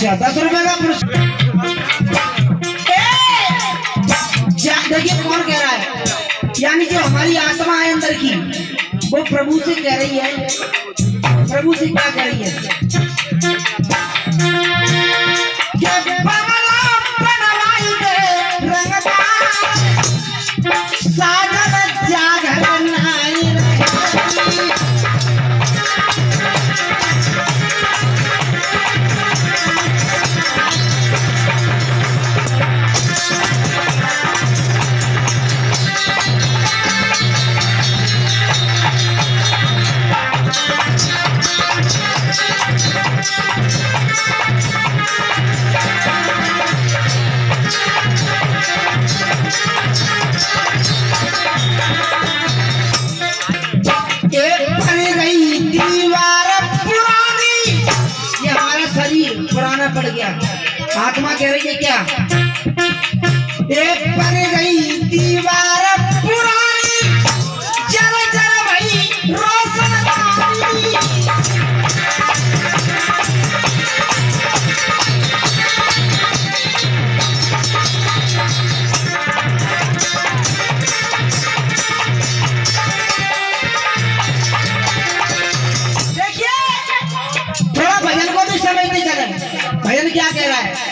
अच्छा 10 रुपए का पुरस्कार। देखिए कौन कह रहा है, यानी जो हमारी आत्मा है अंदर की वो प्रभु से कह रही है। प्रभु से क्या कह रही है? पड़ गया। आत्मा कह रही है क्या? एक पर गई दीवार पुरानी, जरा जरा भाई रोशन देखिए थोड़ा भजन को भी समझते चले। भजन क्या कह रहा है?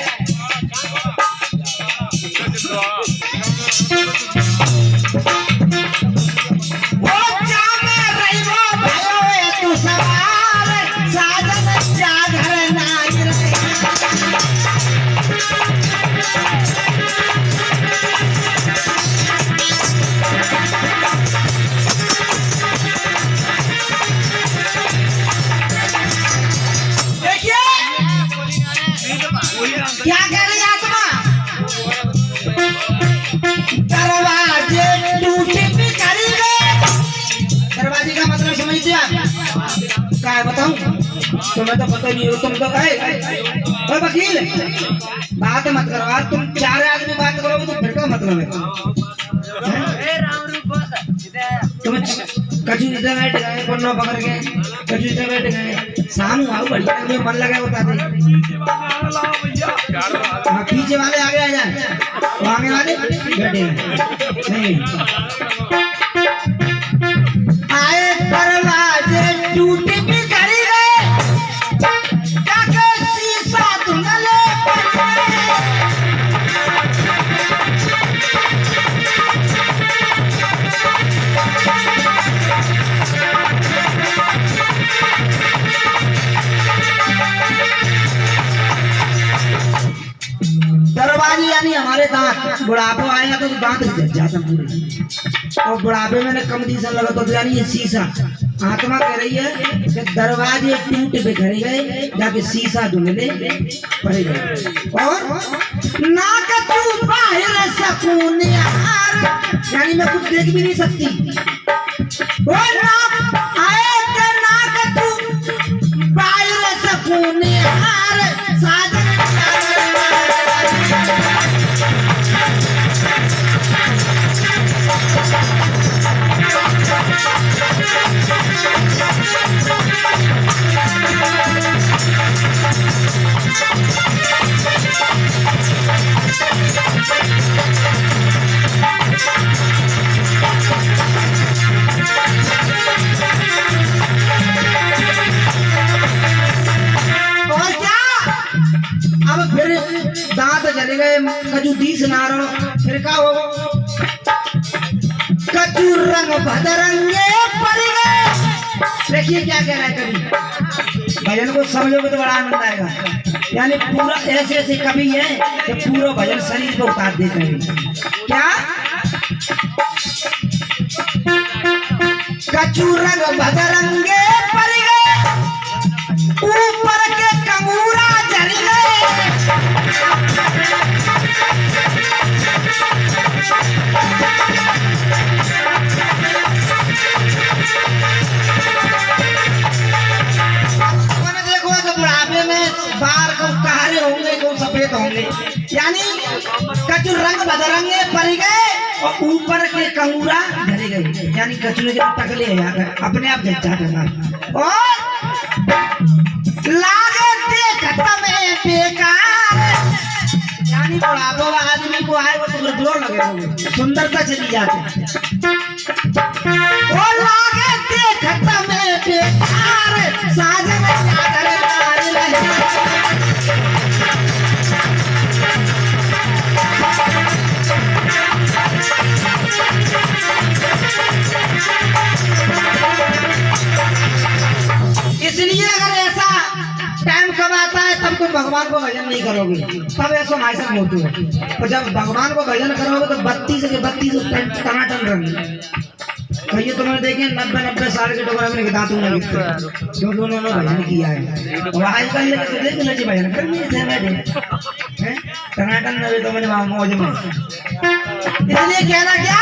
क्या कह रही आत्मा? दरवाजे टूटे बिखर गए। दरवाजे का मतलब समझते आप? क्या है बताऊं? तुम्हें तो पता नहीं हो, तुम तो कहे वकील बात मत करो। आज तुम 4 आदमी बात करोगे तो फिर क्या मतलब है? तुम कछु इधर बैठ गए, पन्ना पकड़ के कछु इधर बैठ गए, शाम आओ बढ़िया में मन लगा बता दे। हाँ पीछे वाले आगे आ जाए, तो आगे वाले बैठे नहीं आए। दरवाजे टूटे बिखर गए, जाके शीशा धुंधले दरवाजे यानी हमारे दांत। बुढ़ापा आएगा तो दांत जल जाता पूरे, और बुढ़ापे में कंडीशन लगा तो यानी ये शीशा। आत्मा कह रही है कि दरवाजे टूट बिखर गए, जाके शीशा धुंधले पड़ गए, और नाक तू बाहर सकून यार, यानी मैं कुछ देख भी नहीं सकती। और आए नाक तू बाहर सकून यार, साजन दांत चले गए, कचू दीस नारो, फिर क्या हो? कचू रंग भदरंगे पड़ गए। देखिए क्या कह रहा है कवि, भजन को समझोगे तो बड़ा आनंद आएगा। यानी पूरा ऐसे ऐसे कवि है कि पूरा भजन शरीर पे उतार देते हैं। क्या? कचू रंग भदरंगे पड़ गए, ऊपर के कंगूरा जल गए। देखो तो बुढ़ापे में बाल को काले होंगे, को सफेद होंगे, यानी कचू रंग बदरंगे पड़ गए और ऊपर के कंगूरा झड़ गए, यानी कचू के टकले अपने आप झट और लागे देखत में बेकार बुढ़ापा आदमी को आए वो तो जोर लगे, सुंदरता चली जाती। वो लागे देखत में बेकार साजन चादर डाल रहे। इसलिए अगर ऐसा टाइम कब आता है तब तुम भगवान को भजन नहीं करोगे, तब ऐसा माइसा मोटू है। और जब भगवान को भजन करोगे तो 32 के 32 टनाटन रहेंगे। भैया तुमने देखे 90 साल के टोकरा में दांतों में लिखते क्योंकि उन्होंने भजन किया है। और आजकल लेके देख लीजिए भजन कर नहीं थे बैठे हैं टनाटन में, तो मैंने मौज में। इसलिए कहना क्या